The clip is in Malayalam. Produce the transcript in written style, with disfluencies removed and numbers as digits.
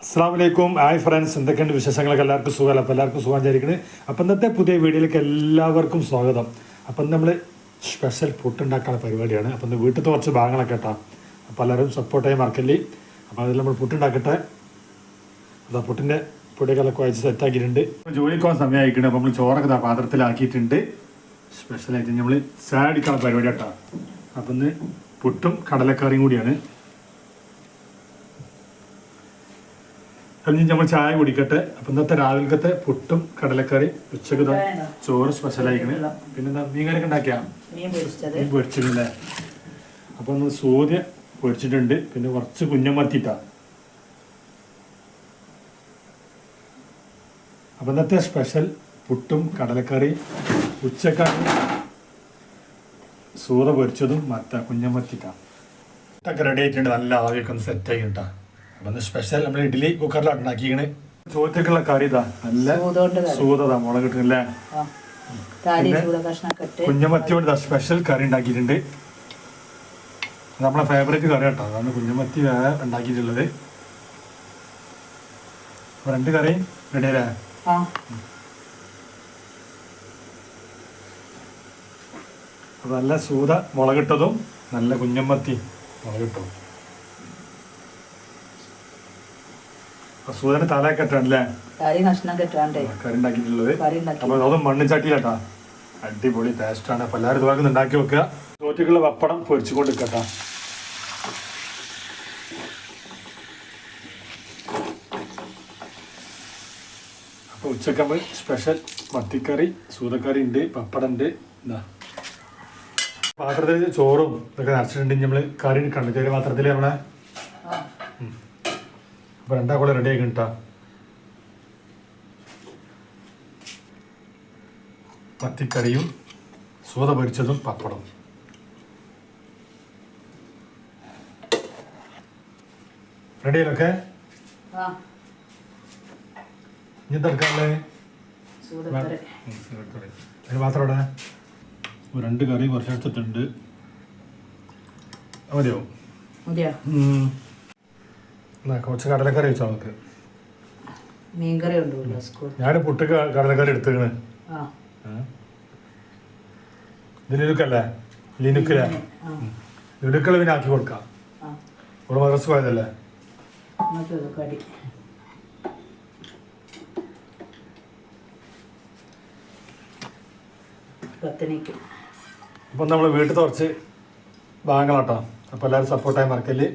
അസ്സലാമലൈക്കും. ഹായ് ഫ്രണ്ട്സ്, എന്തൊക്കെയുണ്ട് വിശേഷങ്ങളൊക്കെ? എല്ലാവർക്കും സുഖമല്ല? അപ്പോൾ എല്ലാവർക്കും സുഖം വിചാരിക്കുന്നത്. അപ്പം ഇന്നത്തെ പുതിയ വീഡിയോയിലേക്ക് എല്ലാവർക്കും സ്വാഗതം. അപ്പം നമ്മൾ സ്പെഷ്യൽ പുട്ടുണ്ടാക്കാനുള്ള പരിപാടിയാണ്. അപ്പം ഇന്ന് വീട്ടിലത്തെ കുറച്ച് ഭാഗങ്ങളൊക്കെ കേട്ടോ. അപ്പോൾ എല്ലാവരും സപ്പോർട്ട് ചെയ്യാൻ മറക്കല്ലേ. അപ്പോൾ അതിൽ നമ്മൾ പുട്ടുണ്ടാക്കട്ടെ. അതാ പുട്ടിൻ്റെ പൊടിയൊക്കെ കുഴച്ച് സെറ്റാക്കിയിട്ടുണ്ട്. ജോലിക്ക് പോകാൻ സമയമായിട്ടുണ്ട്. അപ്പോൾ നമ്മൾ ചോറൊക്കെ പാത്രത്തിലാക്കിയിട്ടുണ്ട്. സ്പെഷ്യലായിട്ട് നമ്മൾ സാഡിക്കാനുള്ള പരിപാടി കേട്ടോ. അപ്പം ഇന്ന് പുട്ടും കടലക്കറിയും കൂടിയാണ്. കഴിഞ്ഞ് നമ്മൾ ചായ കുടിക്കട്ടെ. അപ്പം ഇന്നത്തെ രാവിലത്തെ പുട്ടും കടലക്കറി, ഉച്ചക്ക് ചോറ് സ്പെഷ്യലായിക്കണ്. പിന്നെ മീൻ കറിയൊക്കെ ഉണ്ടാക്കിയാ മീൻ പൊരിച്ചിട്ടില്ലേ. അപ്പം ഒന്ന് സൂര്യ പൊരിച്ചിട്ടുണ്ട്. പിന്നെ കുറച്ച് കുഞ്ഞമത്തിട്ടാ. അപ്പം ഇന്നത്തെ സ്പെഷ്യൽ പുട്ടും കടലക്കറി. ഉച്ചക്കാണ് സൂറ പൊരിച്ചതും കുഞ്ഞമത്തിട്ടാ. പുട്ടൊക്കെ റെഡി ആയിട്ടുണ്ട്. നല്ല ആവിയൊക്കെ ഒന്ന് സെറ്റ് ആയിട്ടാ. അപ്പം സ്പെഷ്യൽ നമ്മൾ ഇഡ്ഡലി കുക്കറിലാണ് ഉണ്ടാക്കിക്കണ്. ചോറ്റക്കുള്ള കറി ഇതാ നല്ല സൂതതാ മുളക് കിട്ടുന്നില്ലേ. കുഞ്ഞമത്തി കൊണ്ട് സ്പെഷ്യൽ കറി ഉണ്ടാക്കിയിട്ടുണ്ട്. നമ്മളെ ഫേവറേറ്റ് കറി കേട്ടോ. അതാണ് കുഞ്ഞമത്തി വേറെ ഉണ്ടാക്കിയിട്ടുള്ളത്. രണ്ട് കറി റെഡി അല്ലേ? അപ്പം നല്ല സൂത മുളകിട്ടതും നല്ല കുഞ്ഞമത്തി മുളകിട്ടതും. സൂര്യന് തലയൊക്കെ ഇട്ടാണല്ലേ കറി ഉണ്ടാക്കിയിട്ടുള്ളത്. അപ്പൊ അതും മണ്ണിച്ചട്ടിയിലാട്ടാ. അടിപൊളി ടേസ്റ്റാണ്. അപ്പൊ എല്ലാവരും ഇതുപോലെ ഉണ്ടാക്കി വെക്കുക. ചോറ്റക്കുള്ള പപ്പടം പൊരിച്ചുകൊണ്ട് നിൽക്കട്ടാ. അപ്പൊ ഉച്ചക്ക് സ്പെഷ്യൽ മത്തിക്കറി, സൂതക്കറി ഉണ്ട്, പപ്പടം ഉണ്ട്. എന്താ പാത്രത്തിൽ ചോറും ഇതൊക്കെ നിറച്ചിട്ടുണ്ടെങ്കിൽ നമ്മള് കറി എടുക്കണ്ട. ചെറിയ പാത്രത്തിൽ നമ്മളെ അപ്പോൾ രണ്ടാ കൂടെ റെഡി ആക്കി കിട്ടാ. മത്തിക്കറിയും സൂത പൊരിച്ചതും പപ്പടം. റെഡിയല്ലൊക്കെ? ഇനി എന്തെടുക്കാല്ലേ? അതിന് മാത്രം ഇവിടെ രണ്ട് കറി കുറച്ചെടുത്തിട്ടുണ്ട്. മതിയോ? കുറച്ച് കടലക്കറി വെച്ചോ നമുക്ക്. മീൻകറി ഞാൻ പുട്ട് കടലക്കറി എടുത്തേക്കണ്. ഇത് ലിനുക്കല്ലേ? ലിനുക്കല്ലേ? ലിനുക്കള് പിന്നെ ആക്കി കൊടുക്കാം. ഇവിടെ മദ്രസ പോയതല്ലേ? അപ്പം നമ്മൾ വീട്ടിൽ കുറച്ച് ഭാഗങ്ങളാട്ടോ. അപ്പോൾ എല്ലാവരും സപ്പോർട്ടായി മറക്കല്ലേ.